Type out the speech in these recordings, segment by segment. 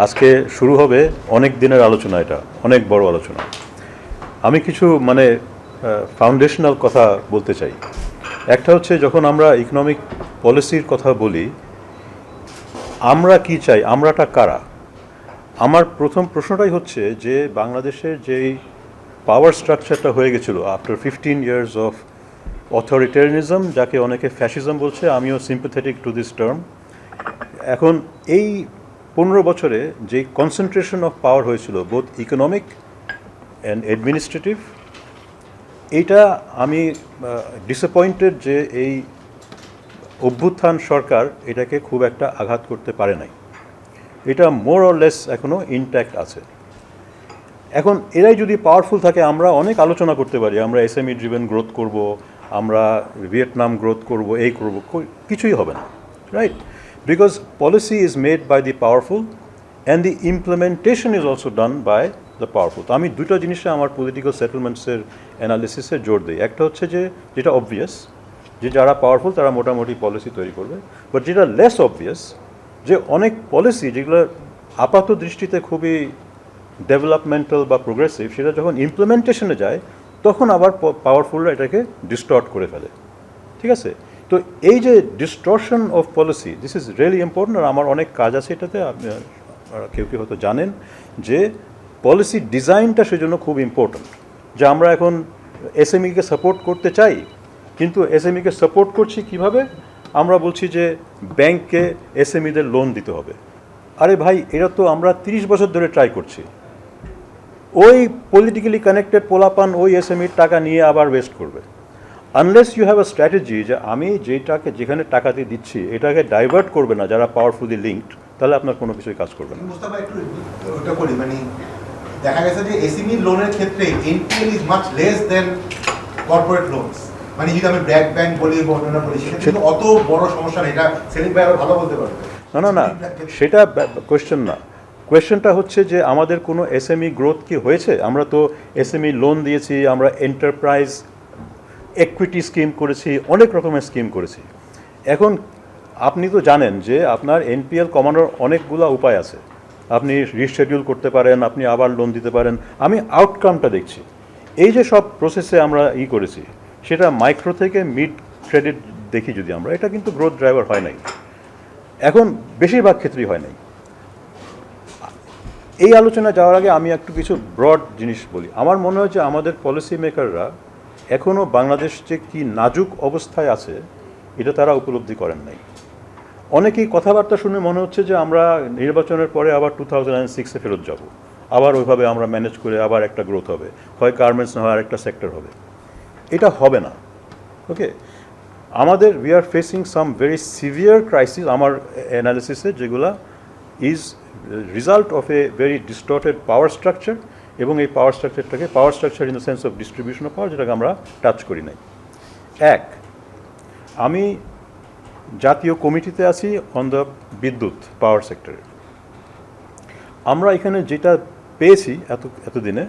আজকে শুরু হবে অনেক দিনের আলোচনা, এটা অনেক বড় আলোচনা। আমি কিছু ফাউন্ডেশনাল কথা বলতে চাই। একটা হচ্ছে, যখন আমরা ইকোনমিক পলিসির কথা বলি, আমরা কি চাই, আমরাটা কারা। আমার প্রথম প্রশ্নটাই হচ্ছে যে বাংলাদেশের যেই পাওয়ার স্ট্রাকচারটা হয়ে গেছিলো আফটার 15 ইয়ার্স অফ অথরিটেরিয়ানিজম, যাকে অনেকে ফ্যাসিজম বলছে, আমিও সিম্পাথেটিক টু দিস টার্ম। এখন এই 15 বছরে যে কনসেন্ট্রেশন অফ পাওয়ার হয়েছিল বোথ ইকোনমিক অ্যান্ড অ্যাডমিনিস্ট্রেটিভ, এইটা আমি ডিসঅ্যাপয়েন্টেড যে এই অভ্যুত্থান সরকার এটাকে খুব একটা আঘাত করতে পারে নাই। এটা মোর অর লেস এখনও ইনট্যাক্ট আছে। এখন এরাই যদি পাওয়ারফুল থাকে, আমরা অনেক আলোচনা করতে পারি, আমরা এসএমই ড্রিভেন গ্রোথ করব, আমরা ভিয়েতনাম গ্রোথ করব, এই করব, কিছুই হবে না, right? Because policy is made by the powerful and the implementation is also done by the powerful. তো আমি দুটো জিনিসে আমার পলিটিক্যাল সেটেলমেন্টসের অ্যানালিসিসে জোর দিই। একটা হচ্ছে যে যেটা অবভিয়াস, যে যারা পাওয়ারফুল তারা মোটামুটি পলিসি তৈরি করবে। বাট যেটা লেস অবভিয়াস, যে অনেক পলিসি যেগুলো আপাত দৃষ্টিতে খুবই ডেভেলপমেন্টাল বা প্রোগ্রেসিভ, সেটা যখন ইমপ্লিমেন্টেশনে যায় তখন আবার পাওয়ারফুলরা এটাকে ডিস্টর্ট করে ফেলে। ঠিক আছে? তো এই যে distortion of policy, this is really important. আর আমার অনেক কাজ আছে এটাতে, আপনারা কেউ কেউ হয়তো জানেন যে পলিসি ডিজাইনটা সেজন্য খুব ইম্পর্টেন্ট। যে আমরা এখন এসএমইকে সাপোর্ট করতে চাই, কিন্তু এসএমইকে সাপোর্ট করছি কিভাবে? আমরা বলছি যে ব্যাংককে এসএমইদের লোন দিতে হবে। আরে ভাই, এটা তো আমরা 30 বছর ধরে ট্রাই করছি। ওই পলিটিক্যালি কানেক্টেড পোলাপান ওই এসএমইর টাকা নিয়ে আবার ওয়েস্ট করবে। Unless you have a strategy যে আমি যেটাকে যেখানে টাকা দিয়ে দিচ্ছি এটাকে ডাইভার্ট করবে না যারা পাওয়ারফুলি লিঙ্কড, তাহলে আপনার কোনো কিছুই কাজ করবে না। মুস্তাফা, একটু ওটা করি, মানে দেখা গেছে যে এসএমই লোনের ক্ষেত্রে NPL is much less than corporate loans. মানে যদি আমি ব্যাংক বলি বা অন্যান্য বলি, সেটা অত বড় সমস্যা নেই। এটা সেলিম ভাই আরো ভালো বলতে পারবে। না, সেটা কোয়েশ্চেন না। কোয়েশ্চেনটা হচ্ছে যে আমাদের কোনো এসএমই গ্রোথ কি হয়েছে? আমরা তো এসএমই লোন দিয়েছি, আমরা এন্টারপ্রাইজ একুইটি স্কিম করেছি, অনেক রকমের স্কিম করেছি। এখন আপনি তো জানেন যে আপনার এনপিএল কমানোর অনেকগুলো উপায় আছে। আপনি রিশিডিউল করতে পারেন, আপনি আবার লোন দিতে পারেন। আমি আউটকামটা দেখছি। এই যে সব প্রসেসে আমরা করেছি, সেটা মাইক্রো থেকে মিড ক্রেডিট দেখি যদি আমরা, এটা কিন্তু গ্রোথ ড্রাইভার হয় নাই। এখন বেশিরভাগ ক্ষেত্রেই হয় নাই। এই আলোচনা যাওয়ার আগে আমি একটু কিছু ব্রড জিনিস বলি। আমার মনে হয় যে আমাদের পলিসি মেকাররা এখনও বাংলাদেশ যে কী নাজুক অবস্থায় আছে এটা তারা উপলব্ধি করেন নাই। অনেকেই কথাবার্তা শুনে মনে হচ্ছে যে আমরা নির্বাচনের পরে আবার 2006-এ ফেরত যাব, আবার ওইভাবে আমরা ম্যানেজ করে আবার একটা গ্রোথ হবে, হয় গার্মেন্টস না হয় আরেকটা সেক্টর হবে। এটা হবে না। ওকে, আমাদের we are facing some very severe crisis আমার অ্যানালিসিসে, যেগুলা is result of a very distorted power structure. এবং এই power structure in the sense of distribution of power, যেটাকে আমরা টাচ করি নাই। আমি জাতীয় কমিটিতে আছি অন দ্য বিদ্যুৎ পাওয়ার সেক্টরে। আমরা এখানে যেটা পেয়েছি এতদিনে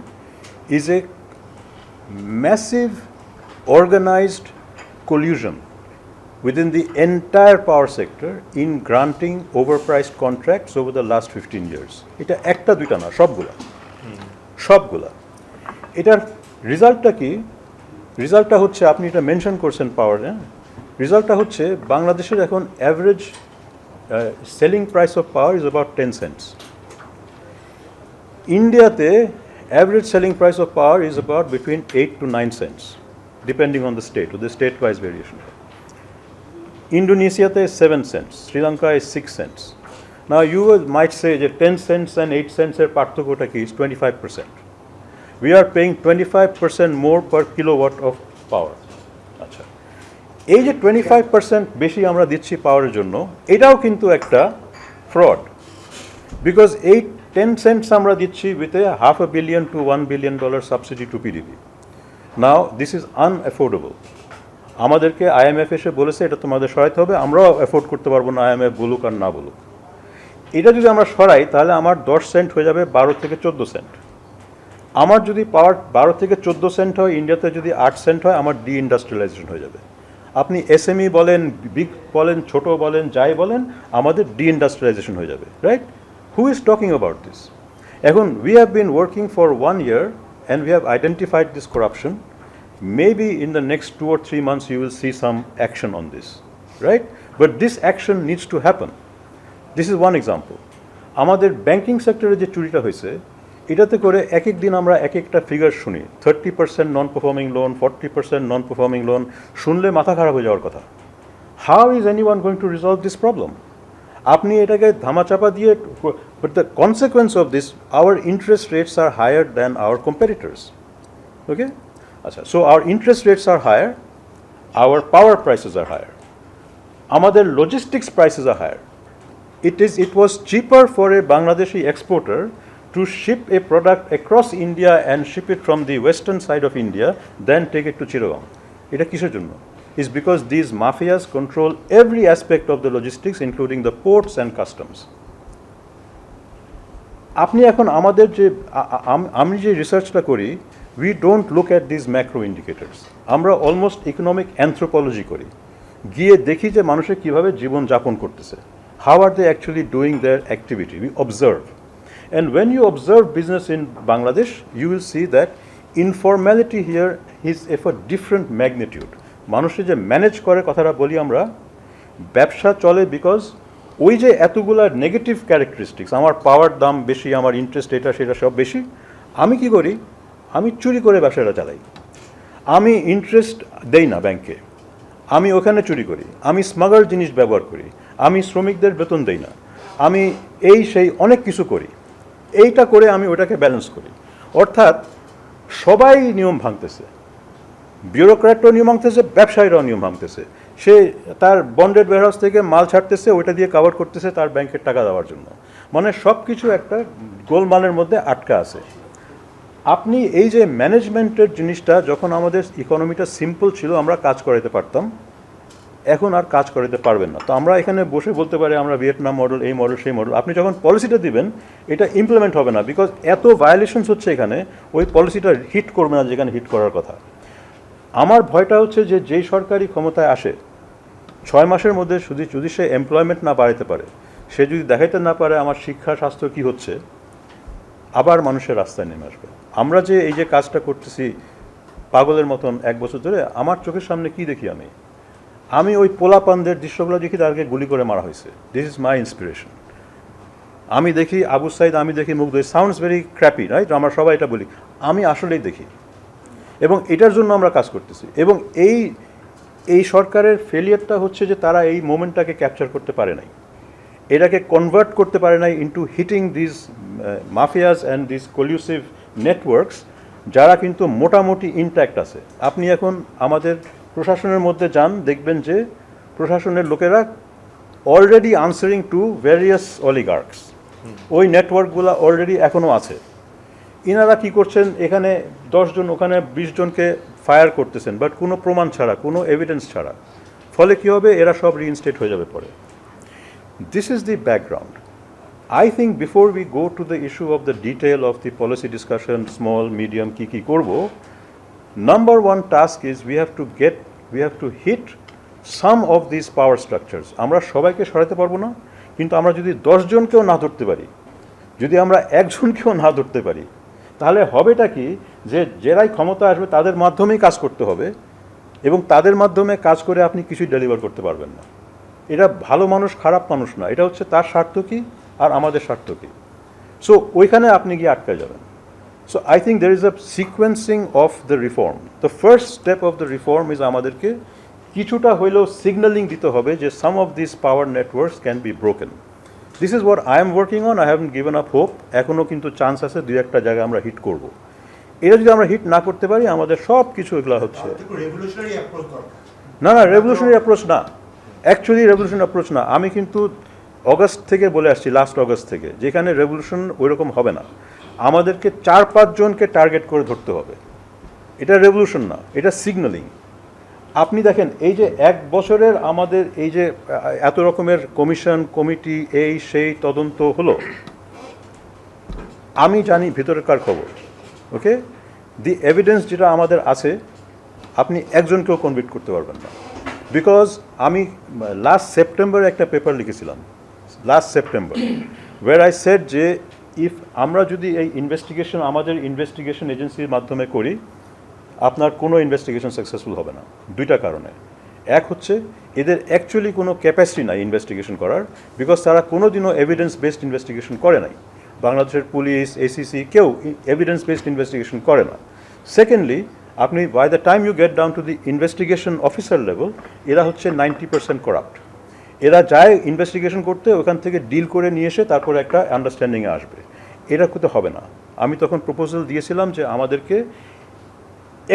is a massive organized collusion within the entire power sector in granting overpriced contracts over the last 15 years. এটা একটা দুইটা না, সবগুলা। এটার রেজাল্টটা কি? রেজাল্টটা হচ্ছে, আপনি এটা মেনশন করছেন পাওয়ার, রেজাল্টটা হচ্ছে বাংলাদেশের এখন average selling price of power is about 10 cents। ইন্ডিয়াতে average selling price of power is about between 8 to 9 cents, depending on the state, or the state-wise variation. Indonesia is 7 cents, Sri Lanka is 6 cents. Now you might say that 10 cents and 8 cents er parthokyota ki is 25%. We are paying 25% more per kilowatt of power. আচ্ছা, এই যে 25% বেশি আমরা দিচ্ছি পাওয়ারের জন্য, এটাও কিন্তু একটা ফ্রড। বিকজ এই 10 cents আমরা দিচ্ছি with a $500 billion to $1 billion subsidy to PDP. Now this is unaffordable. আমাদেরকে আইএমএফ এসে বলেছে এটা তোমাদের সরাইতে হবে, আমরাও অ্যাফোর্ড করতে পারবো না, আইএমএফ বলুক আর না বলুক। এটা যদি আমরা সরাই তাহলে আমার 10 সেন্ট হয়ে যাবে 12 থেকে 14 সেন্ট। আমার যদি পাওয়ার 12 থেকে 14 সেন্ট হয়, ইন্ডিয়াতে যদি 8 সেন্ট হয়, আমার ডিইন্ডাস্ট্রিয়ালাইজেশন হয়ে যাবে। আপনি এসএমই বলেন, বিগ বলেন, ছোট বলেন, যাই বলেন, আমাদের ডিইন্ডাস্ট্রিয়ালাইজেশন হয়ে যাবে, right? Who is talking about this? এখন we have been working for 1 year and we have identified this corruption. Maybe in the next 2 or 3 months you will see some action on this, right? But this action needs to happen. This is one example. আমাদের banking সেক্টরে যে চুরিটা হয়েছে এটাতে করে এক এক দিন আমরা এক একটা ফিগার শুনি 30% non performing loan 40% non performing loan শুনলে মাথা খারাপ হয়ে যাওয়ার কথা how is anyone going to resolve this problem আপনি এটাকে ধামাচাপা দিয়ে but the consequence of this our interest rates are higher than our competitors okay আচ্ছা so our interest rates are higher our power prices are higher আমাদের logistics prices are higher it was cheaper for a Bangladeshi exporter to ship a product across India and ship it from the western side of India than take it to Chittagong. এটা কিসের জন্য? Is because these mafias control every aspect of the logistics including the ports and customs. আপনি এখন আমাদের যে আমি যে রিসার্চটা করি we don't look at these macro indicators. আমরা almost economic anthropology করি গিয়ে দেখি যে মানুষের কিভাবে জীবন যাপন করতেছে how are they actually doing their activity we observe and when you observe business in Bangladesh you will see that informality here is of a different magnitude মানুষে যে ম্যানেজ করে কথাটা বলি আমরা ব্যবসা চলে বিকজ ওই যে এতগুলা নেগেটিভ ক্যারেক্টারিস্টিক্স আমার পাওয়ার দাম বেশি আমার ইন্টারেস্ট এটা সেটা সব বেশি আমি কি করি আমি চুরি করে ব্যবসাটা চালাই আমি ইন্টারেস্ট দেই না ব্যাংকে আমি ওখানে চুরি করি আমি স্মাগল জিনিস ব্যবহার করি আমি শ্রমিকদের বেতন দেই না আমি এই সেই অনেক কিছু করি এইটা করে আমি ওটাকে ব্যালেন্স করি অর্থাৎ সবাই নিয়ম ভাঙতেছে ব্যুরোক্র্যাটও নিয়ম ভাঙতেছে ব্যবসায়ীরাও নিয়ম ভাঙতেছে সে তার বন্ডেড ওয়্যারহাউস থেকে মাল ছাড়তেছে ওইটা দিয়ে কভার করতেছে তার ব্যাংকের টাকা দেওয়ার জন্য মানে সব কিছু একটা গোলমালের মধ্যে আটকা আছে আপনি এই যে ম্যানেজমেন্টের জিনিসটা যখন আমাদের ইকোনমিটা সিম্পল ছিল আমরা কাজ করাতে পারতাম এখন আর কাজ করাতে পারবেন না তো আমরা এখানে বসে বলতে পারি আমরা ভিয়েতনাম মডেল এই মডেল সেই মডেল আপনি যখন পলিসিটা দিবেন এটা ইমপ্লিমেন্ট হবে না বিকজ এত ভায়োলেশনস হচ্ছে এখানে ওই পলিসিটা হিট করবে না যেখানে হিট করার কথা আমার ভয়টা হচ্ছে যে যেই সরকারি ক্ষমতায় আসে 6 মাসের মধ্যে যদি সে এমপ্লয়মেন্ট না বাড়াতে পারে সে যদি দেখাইতে না পারে আমার শিক্ষা স্বাস্থ্য কী হচ্ছে আবার মানুষের রাস্তায় নেমে আসবে আমরা যে এই যে কাজটা করতেছি পাগলের মতন 1 বছর ধরে আমার চোখের সামনে কি দেখি আমি ওই পোলাপানদের দৃশ্যগুলো দেখি তাদেরকে গুলি করে মারা হয়েছে দিস ইজ মাই ইন্সপিরেশন আমি দেখি আবু সাইদ আমি দেখি মুগ্ধ সাউন্ডস ভেরি ক্র্যাপি রাইট আমরা সবাই এটা বলি আমি আসলেই দেখি এবং এটার জন্য আমরা কাজ করতেছি এবং এই সরকারের ফেলিয়ারটা হচ্ছে যে তারা এই মোমেন্টটাকে ক্যাপচার করতে পারে নাই এটাকে কনভার্ট করতে পারে নাই into hitting this mafias and this collusive networks যারা কিন্তু মোটামুটি ইনট্যাক্ট আছে আপনি এখন আমাদের প্রশাসনের মধ্যে যান দেখবেন যে প্রশাসনের লোকেরা অলরেডি আনসারিং টু ভ্যারিয়াস অলিগার্কস ওই নেটওয়ার্কগুলো অলরেডি এখনও আছে ইনারা কি করছেন এখানে 10 জন ওখানে 20 জনকে ফায়ার করতেছেন বাট কোনো প্রমাণ ছাড়া কোনো এভিডেন্স ছাড়া ফলে কী হবে এরা সব রিইনস্টেট হয়ে যাবে পরে this is the background I think before we go to the issue of the detail of the policy discussion small medium কি করব number one task is we have to hit some of these power structures আমরা সবাইকে সরাতে পারবো না কিন্তু আমরা যদি 10 জনকেও না ধরতে পারি যদি আমরা একজনকেও না ধরতে পারি তাহলে হবেটা কি যে যারাই ক্ষমতা আসবে তাদের মাধ্যমেই কাজ করতে হবে এবং তাদের মাধ্যমে কাজ করে আপনি কিছুই ডেলিভার করতে পারবেন না এটা ভালো মানুষ খারাপ মানুষ না এটা হচ্ছে তার স্বার্থ কি আর আমাদের স্বার্থ কি সো ওইখানে আপনি গিয়ে আটকে যাবেন so I think there is a sequencing of the reform the first step of the reform is আমাদেরকে কিছুটা হইলেও সিগন্যালিং দিতে হবে যে some of this power networks can be broken this is what I am working on I haven't given up hope এখনও কিন্তু chance আছে 2-1টা জায়গায় আমরা হিট করব এটা যদি আমরা হিট না করতে পারি আমাদের সব কিছু এগুলো হচ্ছে না রেভলিউশনারি অ্যাপ্রোচ না অ্যাকচুয়ালি রেভলিউশনারি অ্যাপ্রোচ না আমি কিন্তু অগস্ট থেকে বলে আসছি লাস্ট অগস্ট থেকে যেখানে রেভলিউশন ওইরকম হবে না আমাদেরকে 4-5 জনকে টার্গেট করে ধরতে হবে এটা রেভলিউশন না এটা সিগন্যালিং আপনি দেখেন এই যে 1 বছরের আমাদের এই যে এত রকমের কমিশন কমিটি এই সেই তদন্ত হলো আমি জানি ভিতরেরকার খবর ওকে দি এভিডেন্স যেটা আমাদের আছে আপনি একজনকেও কনভিক্ট করতে পারবেন না বিকজ আমি লাস্ট সেপ্টেম্বরে একটা পেপার লিখেছিলাম last September where I said যে ইফ আমরা যদি এই ইনভেস্টিগেশন আমাদের ইনভেস্টিগেশন এজেন্সির মাধ্যমে করি আপনার কোনো ইনভেস্টিগেশন সাকসেসফুল হবে না দুইটা কারণে এক হচ্ছে এদের অ্যাকচুয়ালি কোনো ক্যাপাসিটি নাই ইনভেস্টিগেশন করার বিকজ তারা কোনো দিনও এভিডেন্স বেসড ইনভেস্টিগেশন করে নাই বাংলাদেশের পুলিশ এসিসি কেউ এভিডেন্স বেসড ইনভেস্টিগেশন করে না সেকেন্ডলি আপনি by the time you get down to the investigation officer level এরা হচ্ছে 90% করাপ্ট এরা যায় ইনভেস্টিগেশন করতে ওখান থেকে ডিল করে নিয়ে এসে তারপরে একটা আন্ডারস্ট্যান্ডিংয়ে আসবে এটা করতে হবে না আমি তখন প্রপোজাল দিয়েছিলাম যে আমাদেরকে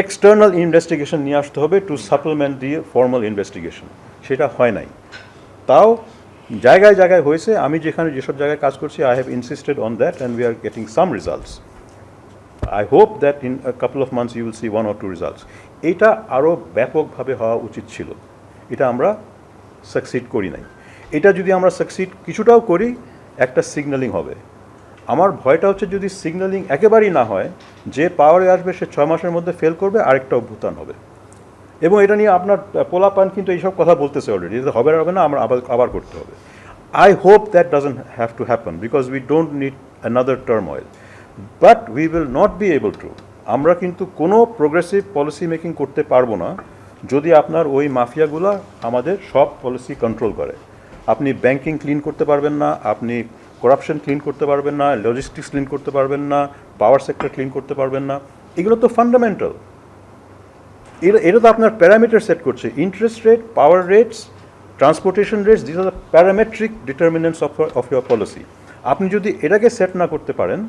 এক্সটার্নাল ইনভেস্টিগেশন নিয়ে আসতে হবে টু সাপ্লিমেন্ট দিয়ে ফর্মাল ইনভেস্টিগেশন সেটা হয় নাই তাও জায়গায় জায়গায় হয়েছে আমি যেখানে যেসব জায়গায় কাজ করছি I have insisted on that and we are getting some results I hope that in a couple of months you will see 1 or 2 results. এটা আরও ব্যাপকভাবে হওয়া উচিত ছিল এটা আমরা সাকসিড করি নাই এটা যদি আমরা সাকসিড কিছুটাও করি একটা সিগন্যালিং হবে আমার ভয়টা হচ্ছে যদি সিগন্যালিং একেবারেই না হয় যে পাওয়ারে আসবে সে 6 মাসের মধ্যে ফেল করবে আরেকটা অভ্যুত্থান হবে এবং এটা নিয়ে আপনার পোলাপান কিন্তু এইসব কথা বলতেছে অলরেডি এটা হবে না হবে না আমরা আবার করতে হবে I hope that doesn't have to happen because we don't need another turmoil but we will not be able to আমরা কিন্তু কোনো প্রোগ্রেসিভ পলিসি মেকিং করতে পারবো না যদি আপনার ওই মাফিয়াগুলো আমাদের সব পলিসি কন্ট্রোল করে আপনি ব্যাংকিং ক্লিন করতে পারবেন না আপনি করাপশন ক্লিন করতে পারবেন না লজিস্টিক্স ক্লিন করতে পারবেন না পাওয়ার সেক্টর ক্লিন করতে পারবেন না এগুলো তো ফান্ডামেন্টাল এটা তো আপনার প্যারামিটার সেট করছে interest rate power rates transportation rates this are the parametric determinants of your policy আপনি যদি এটাকে সেট না করতে পারেন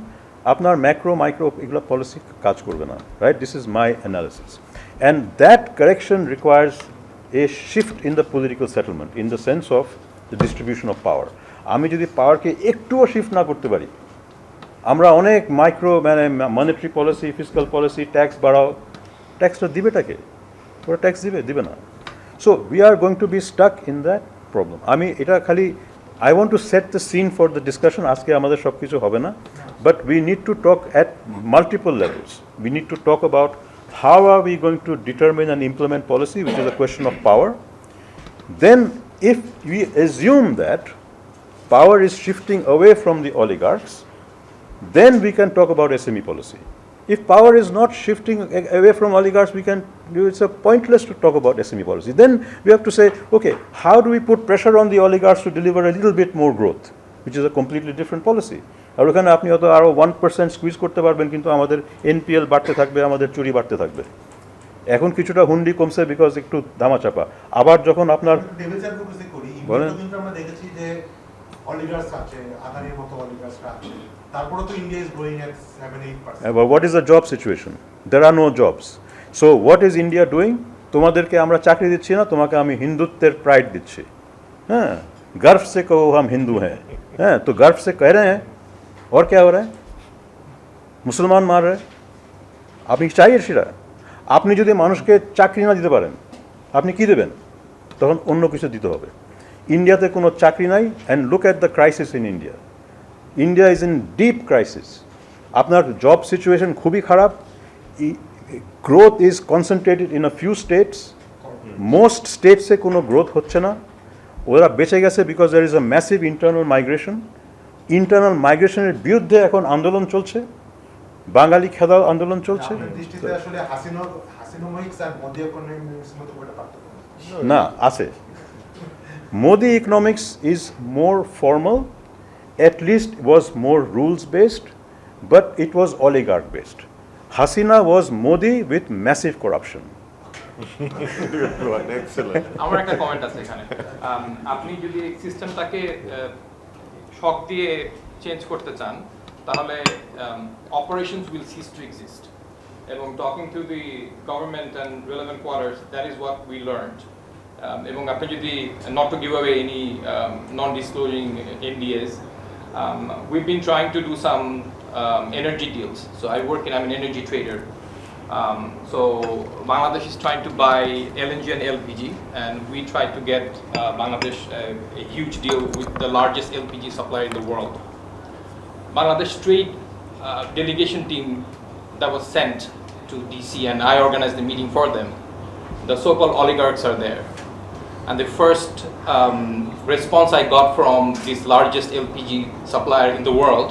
আপনার ম্যাক্রো মাইক্রো এগুলো পলিসি কাজ করবে না right this is my analysis and that correction requires A shift in the political settlement in the sense of the distribution of পাওয়ার আমি যদি পাওয়ারকে একটুও শিফট না করতে পারি আমরা অনেক মাইক্রো মানে monetary policy fiscal policy tax বাড়াও ট্যাক্সটা দিবেটাকে ওরা ট্যাক্স দিবে না so we are going to be stuck in that problem আমি এটা খালি I want to set the scene for the discussion আজকে আমাদের সব কিছু হবে না but we need to talk at multiple levels we need to talk about how are we going to determine and implement policy which is a question of power then if we assume that power is shifting away from the oligarchs then we can talk about SME policy if power is not shifting away from oligarchs we can it's a pointless to talk about SME policy then we have to say okay how do we put pressure on the oligarchs to deliver a little bit more growth which is a completely different policy আর ওখানে আপনি হয়তো আরও 1% squeeze করতে পারবেন কিন্তু আমাদের NPL বাড়তে থাকবে আমাদের চুরি বাড়তে থাকবে এখন কিছুটা হুন্ডি কমছে বিকজ একটু ধামাচাপা আবার যখন আপনার বলেন আমরা দেখেছি যে অলিগার্স আছে আদানির মতো অলিগার্সরা আছে তারপরে তো India is growing at 7-8%. What is the job situation? There are no jobs. So what is India doing? তোমাদেরকে আমরা চাকরি দিচ্ছি না তোমাকে আমি হিন্দুত্বের প্রাইড দিচ্ছি হ্যাঁ गर्व से कहो हम हिंदू हैं हैं तो गर्व से कह रहे हैं और क्या हो रहा है মুসলমান মার रहे আপনি চাইয়ে সেটা আপনি যদি মানুষকে চাকরি না দিতে পারেন আপনি কি দেবেন তখন অন্য কিছু দিতে হবে ইন্ডিয়াতে কোনো চাকরি নাই and look at the crisis in India India is in deep crisis আপনার জব সিচুয়েশন খুবই খারাপ growth is concentrated in a few states most স্টেটসে কোনো গ্রোথ হচ্ছে না ওরা বেঁচে গেছে because there is a massive internal মাইগ্রেশনের বিরুদ্ধে এখন আন্দোলন চলছে বাঙালি খেদাও আন্দোলন চলছে না আছে Modi economics is more formal, at least was more rules based, but it was oligarch based. Hasina was Modi with massive corruption. Excellent. আমার একটা কমেন্ট আছে এখানে আপনি যদি সিস্টেমটাকে শক দিয়ে চেঞ্জ করতে চান তাহলে operations will cease to exist এবং talking to the government and relevant quarters that is what we learned এবং আপনি যদি not to give away any non-disclosing NDAs we've been trying to do some energy deals so I'm an energy trader so Bangladesh is trying to buy LNG and LPG and we tried to get Bangladesh a huge deal with the largest LPG supplier in the world Bangladesh trade delegation team that was sent to DC and I organized the meeting for them the so-called oligarchs are there and the first response I got from this largest LPG supplier in the world,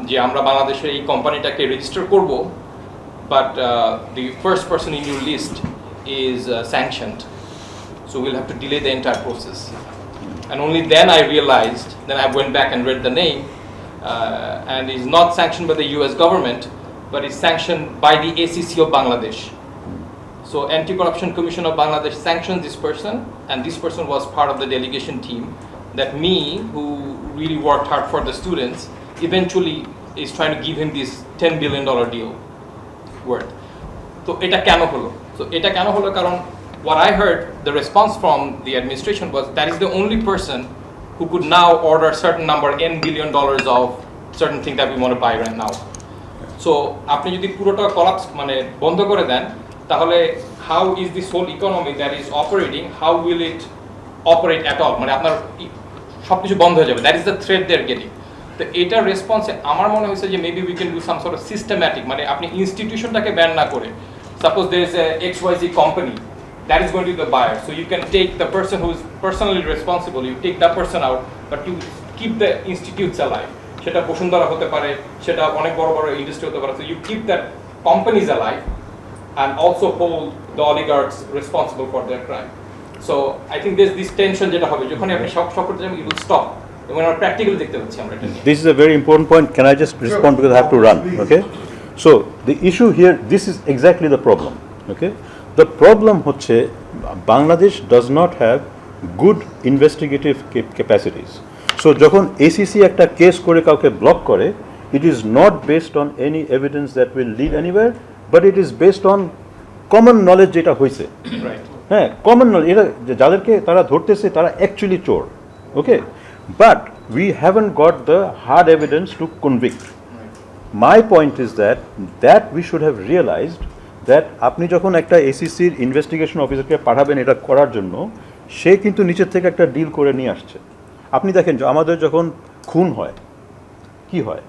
যে আমরা বাংলাদেশের এই কোম্পানিটাকে register করব, but the first person in your list is sanctioned, so we'll have to delay the entire process. And only then I realized, then I went back and read the name, and is not sanctioned by the US government, but is sanctioned by the ACC of Bangladesh. So Anti-Corruption Commission of Bangladesh sanctioned this person, and this person was part of the delegation team that me, who really worked hard for the students, eventually is trying to give him this $10 billion deal worth. So এটা কেন হলো? So এটা কেন হলো কারণ what I heard, the response from the administration was that is the only person who could now order certain number $N billion of certain thing that we want to buy right now. So আপনি যদি পুরোটা collapse মানে বন্ধ করে দেন, তাহলে how is this whole economy that is operating, how will it operate at all? মানে আপনার সবকিছু বন্ধ হয়ে যাবে. That is the threat they're getting. তো এটার রেসপন্সে আমার মনে হয়েছে যে maybe we can do some sort of systematic, মানে আপনি ইনস্টিটিউশনটাকে ব্যান না করে, suppose there is a XYZ company that is going to be the buyer, so you can take the person who is personally responsible, you take that person out, but you keep the institutes alive. সেটা বসুন্ধরা হতে পারে, সেটা অনেক বড় বড় industry হতে পারে, so you keep that companies alive and also hold the oligarchs responsible for their crime. So I think there's this tension যেটা হবে যখন আপনি সব করতে যাবেন, it will stop. When our practical দেখতে পাচ্ছি আমরা এটা নিয়ে. This is a very important point. Can I just respond because I have to run? Okay. So the issue here, this is exactly the problem. Okay. The problem হচ্ছে Bangladesh does not have good investigative capacities. So যখন ACC একটা case করে কাউকে block করে, it is not based on any evidence that will lead anywhere, but it is based on common knowledge যেটা হয়েছে. Right. হ্যাঁ, common knowledge, এটা যাদেরকে তারা ধরতেছে তারা অ্যাকচুয়ালি চোর. Okay. But we haven't got the hard evidence to convict. My point is that we should have realized that আপনি যখন একটা ACCর ইনভেস্টিগেশন অফিসারকে পাঠাবেন এটা করার জন্য, সে কিন্তু নিচের থেকে একটা ডিল করে নিয়ে আসছে. আপনি দেখেন আমাদের যখন খুন হয়, কি হয়,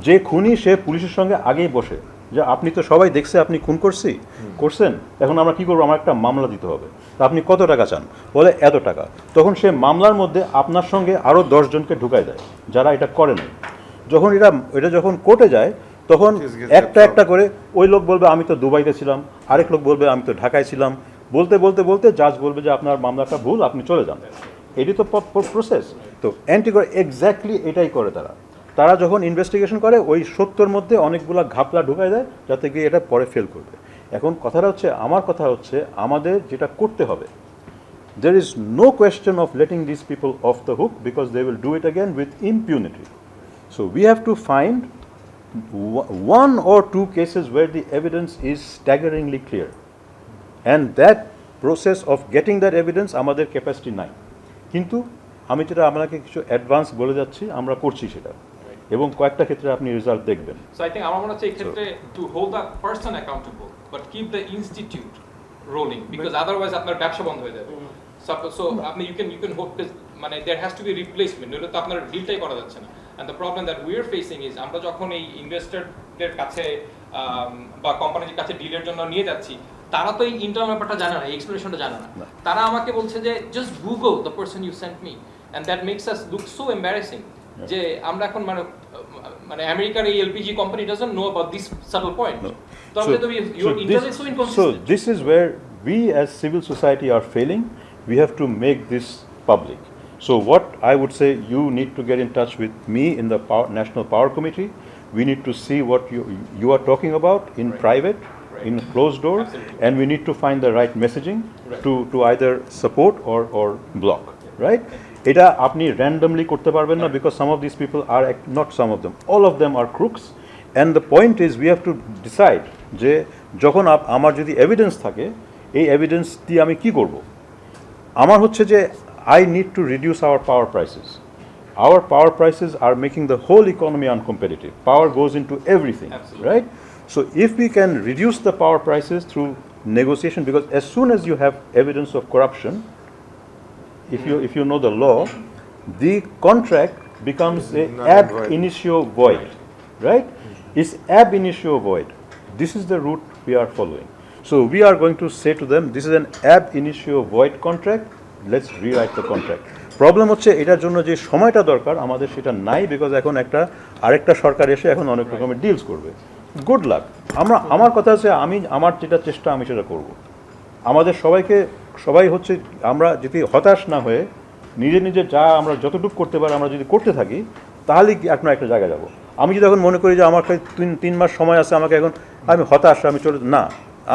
যে খুনি সে পুলিশের সঙ্গে আগেই বসে যে আপনি তো সবাই দেখছে আপনি খুন করছেন, এখন আমরা কি করবো, আমার একটা মামলা দিতে হবে, তা আপনি কত টাকা চান, বলে এত টাকা, তখন সে মামলার মধ্যে আপনার সঙ্গে আরও 10 জনকে ঢুকায় দেয় যারা এটা করে নাই. যখন এটা যখন কোর্টে যায় তখন একটা করে ওই লোক বলবে আমি তো দুবাইতে ছিলাম, আরেক লোক বলবে আমি তো ঢাকায় ছিলাম, বলতে জাজ বলবে যে আপনার মামলাটা ভুল, আপনি চলে যান. এটি তো প্রসেস. তো এক্স্যাক্টলি এটাই করে তারা যখন ইনভেস্টিগেশন করে ওই 70 মধ্যে অনেকগুলো ঘাপলা ঢুকায় দেয় যাতে গিয়ে এটা পরে ফেল করবে. এখন আমার কথা হচ্ছে আমাদের যেটা করতে হবে, there is no question of letting these people off the hook because they will do it again with impunity. So we have to find one or two cases where the evidence is staggeringly clear, and that process of getting that evidence আমাদের capacity নাই. কিন্তু আমি যেটা আপনাকে কিছু advance বলে যাচ্ছি, আমরা করছি সেটা, এবং কয়েকটা ক্ষেত্রে আপনি রেজাল্ট দেখবেন. So I think আমার মনে হচ্ছে এই ক্ষেত্রে to hold that person accountable but keep the institute rolling, because otherwise আপনার ব্যবসা বন্ধ হয়ে যাবে. So আপনি you can hope মানে there has to be replacement, নইলে তো আপনার ডিলটাই করা যাচ্ছে না. And the problem that we are facing is আমরা যখন এই ইনভেস্টরদের কাছে বা কোম্পানির কাছে ডিলের জন্য নিয়ে যাচ্ছি, তারা তো এই ইন্টারনাল ব্যাপারটা জানে না, এই এক্সপ্লেনেশনটা জানে না. তারা আমাকে বলছে যে just Google the person you sent me, and that makes us look so embarrassing যে আমরা এখন মানে আমেরিকার এই LPG company doesn't know about this subtle point. তো আমরা তো your internet so inconsistent. So this is where we as civil society are failing. We have to make this public. So what I would say, you need to get in touch with me in the National Power Committee. We need to see what you are talking about in private, in closed door, and we need to find the right messaging to either support or block, right? এটা আপনি randomly করতে পারবেন না, because some of these people are, not some of them, all of them are crooks, and the point is we have to decide যে যখন আমার যদি evidence থাকে, এই এভিডেন্স দিয়ে আমি কি করব. আমার হচ্ছে যে I need to reduce our power prices. Our power prices are making the whole economy uncompetitive. Power goes into everything, absolutely, right? So if we can reduce the power prices through negotiation, because as soon as you have evidence of corruption, if you know the law, the contract becomes a ab initio void, right? It's ab initio void. This is the route we are following. So we are going to say to them, this is an ab initio void contract, let's rewrite the contract. Problem হচ্ছে এটার জন্য যে সময়টা দরকার আমাদের সেটা নাই, because এখন আরেকটা সরকার এসে এখন অনেক রকমের ডিলস করবে। Good luck. আমার কথা হচ্ছে আমার যেটা চেষ্টা আমি সেটা করব। আমাদের সবাই হচ্ছে আমরা যদি হতাশ না হয়ে নিজে যা আমরা যতটুকু করতে পারি আমরা যদি করতে থাকি তাহলেই এখন একটা জায়গায় যাব। আমি যদি এখন মনে করি যে আমার কাছে 3 মাস সময় আছে, আমাকে এখন আমি হতাশ, আমি না,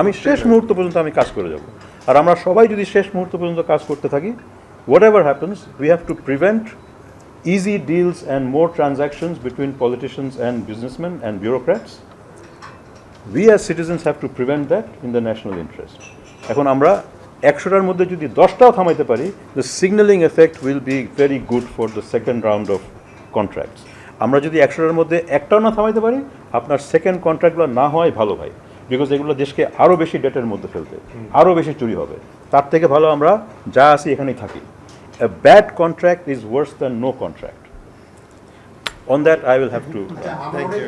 আমি শেষ মুহূর্ত পর্যন্ত আমি কাজ করে যাব। আর আমরা সবাই যদি শেষ মুহূর্ত পর্যন্ত কাজ করতে থাকি, whatever happens, we have to prevent easy deals and more transactions between politicians and businessmen and bureaucrats. We as citizens have to prevent that in the national interest. এখন আমরা 100টার মধ্যে যদি 10টাও থামাইতে পারি, the signaling effect will be very good for the second round of contracts. আমরা যদি 100টার মধ্যে একটাও না থামাইতে পারি, আপনার সেকেন্ড কন্ট্রাক্টগুলো না হয় ভালো ভাই, বিকজ এগুলো দেশকে আরও বেশি ডেটের মধ্যে ফেলবে, আরও বেশি চুরি হবে। তার থেকে ভালো আমরা যা আছি এখানেই থাকি। A bad contract is worse than no contract. On that I will have to আচ্ছা, আমরা একটু